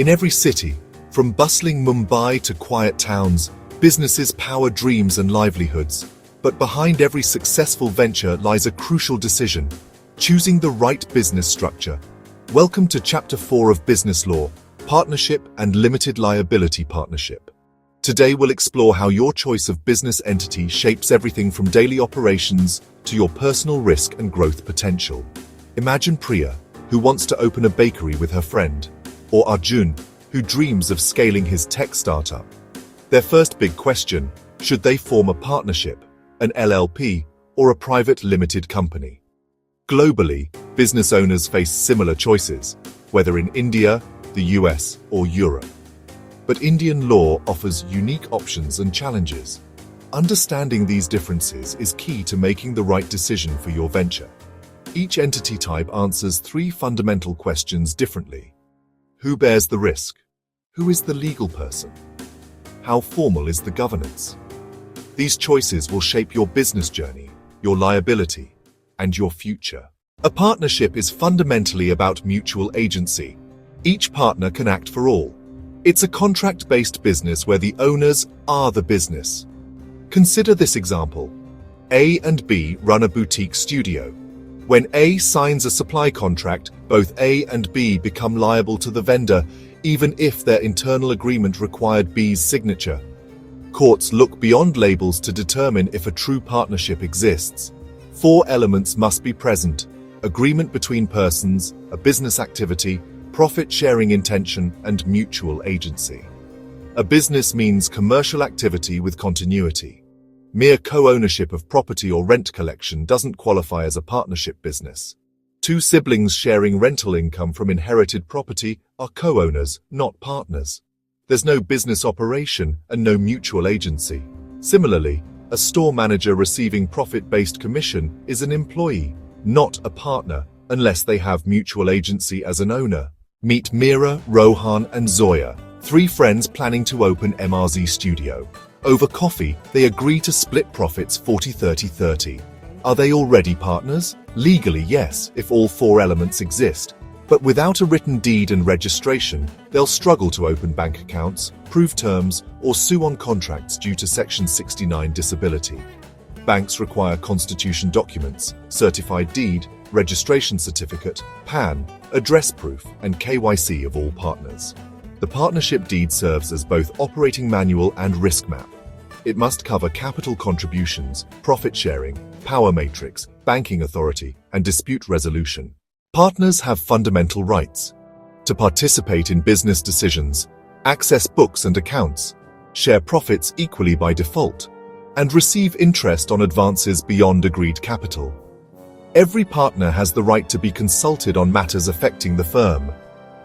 In every city, from bustling Mumbai to quiet towns, businesses power dreams and livelihoods. But behind every successful venture lies a crucial decision: choosing the right business structure. Welcome to Chapter 4 of Business Law, Partnership and Limited Liability Partnership. Today we'll explore how your choice of business entity shapes everything from daily operations to your personal risk and growth potential. Imagine Priya, who wants to open a bakery with her friend, or Arjun, who dreams of scaling his tech startup. Their first big question: should they form a partnership, an LLP, or a private limited company? Globally, business owners face similar choices, whether in India, the US, or Europe. But Indian law offers unique options and challenges. Understanding these differences is key to making the right decision for your venture. Each entity type answers three fundamental questions differently. Who bears the risk? Who is the legal person? How formal is the governance? These choices will shape your business journey, your liability, and your future. A partnership is fundamentally about mutual agency. Each partner can act for all. It's a contract-based business where the owners are the business. Consider this example. A and B run a boutique studio. When A signs a supply contract, both A and B become liable to the vendor, even if their internal agreement required B's signature. Courts look beyond labels to determine if a true partnership exists. Four elements must be present: agreement between persons, a business activity, profit-sharing intention, and mutual agency. A business means commercial activity with continuity. Mere co-ownership of property or rent collection doesn't qualify as a partnership business. Two siblings sharing rental income from inherited property are co-owners, not partners. There's no business operation and no mutual agency. Similarly, a store manager receiving profit-based commission is an employee, not a partner, unless they have mutual agency as an owner. Meet Meera, Rohan, and Zoya, three friends planning to open MRZ Studio. Over coffee, they agree to split profits 40-30-30. Are they already partners? Legally, yes, if all four elements exist. But without a written deed and registration, they'll struggle to open bank accounts, prove terms, or sue on contracts due to Section 69 disability. Banks require constitution documents, certified deed, registration certificate, PAN, address proof, and KYC of all partners. The partnership deed serves as both operating manual and risk map. It must cover capital contributions, profit sharing, power matrix, banking authority, and dispute resolution. Partners have fundamental rights to participate in business decisions, access books and accounts, share profits equally by default, and receive interest on advances beyond agreed capital. Every partner has the right to be consulted on matters affecting the firm.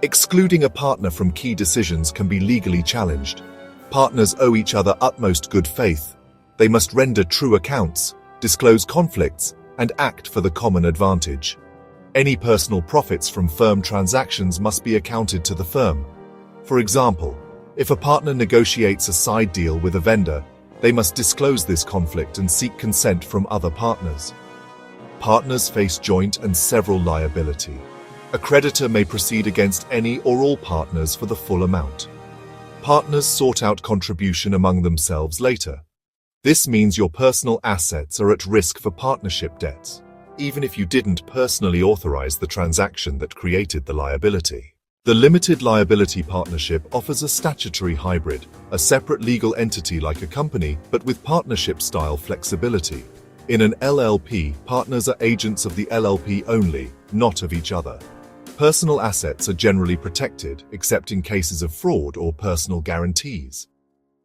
Excluding a partner from key decisions can be legally challenged. Partners owe each other utmost good faith. They must render true accounts, disclose conflicts, and act for the common advantage. Any personal profits from firm transactions must be accounted to the firm. For example, if a partner negotiates a side deal with a vendor, they must disclose this conflict and seek consent from other partners. Partners face joint and several liability. A creditor may proceed against any or all partners for the full amount. Partners sort out contribution among themselves later. This means your personal assets are at risk for partnership debts, even if you didn't personally authorize the transaction that created the liability. The limited liability partnership offers a statutory hybrid, a separate legal entity like a company, but with partnership-style flexibility. In an LLP, partners are agents of the LLP only, not of each other. Personal assets are generally protected, except in cases of fraud or personal guarantees.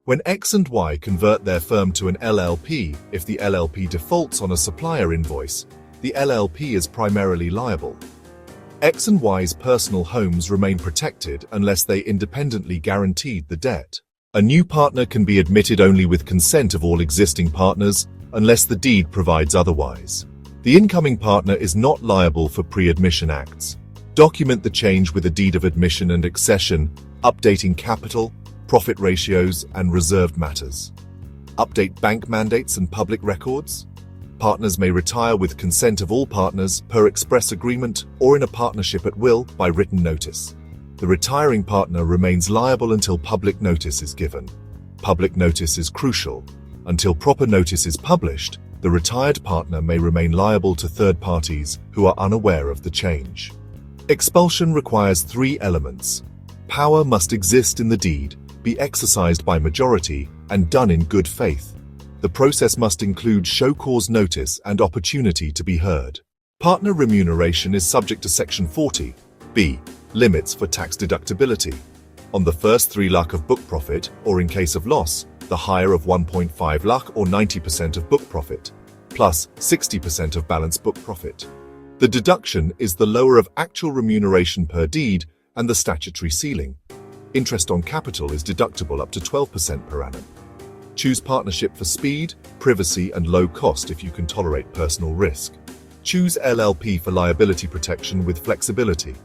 When X and Y convert their firm to an LLP, if the LLP defaults on a supplier invoice, the LLP is primarily liable. X and Y's personal homes remain protected unless they independently guaranteed the debt. A new partner can be admitted only with consent of all existing partners, unless the deed provides otherwise. The incoming partner is not liable for pre-admission acts. Document the change with a deed of admission and accession, updating capital, profit ratios, and reserved matters. Update bank mandates and public records. Partners may retire with consent of all partners per express agreement or in a partnership at will by written notice. The retiring partner remains liable until public notice is given. Public notice is crucial. Until proper notice is published, the retired partner may remain liable to third parties who are unaware of the change. Expulsion requires 3 elements. Power must exist in the deed, be exercised by majority, and done in good faith. The process must include show cause notice and opportunity to be heard. Partner remuneration is subject to Section 40. B. Limits for tax deductibility. On the first 3 lakh of book profit, or in case of loss, the higher of 1.5 lakh or 90% of book profit, plus 60% of balance book profit. The deduction is the lower of actual remuneration per deed and the statutory ceiling. Interest on capital is deductible up to 12% per annum. Choose partnership for speed, privacy, and low cost if you can tolerate personal risk. Choose LLP for liability protection with flexibility.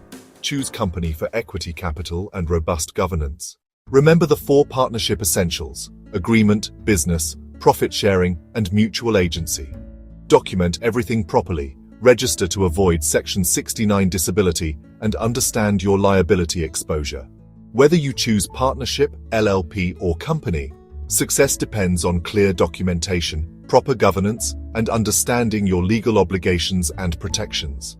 Choose company for equity capital and robust governance. Remember the 4 partnership essentials: agreement, business, profit sharing, and mutual agency. Document everything properly, register to avoid Section 69 disability, and understand your liability exposure. Whether you choose partnership, LLP, or company, success depends on clear documentation, proper governance, and understanding your legal obligations and protections.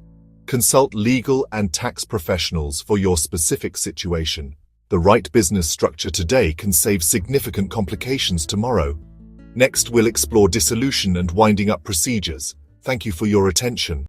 Consult legal and tax professionals for your specific situation. The right business structure today can save significant complications tomorrow. Next, we'll explore dissolution and winding up procedures. Thank you for your attention.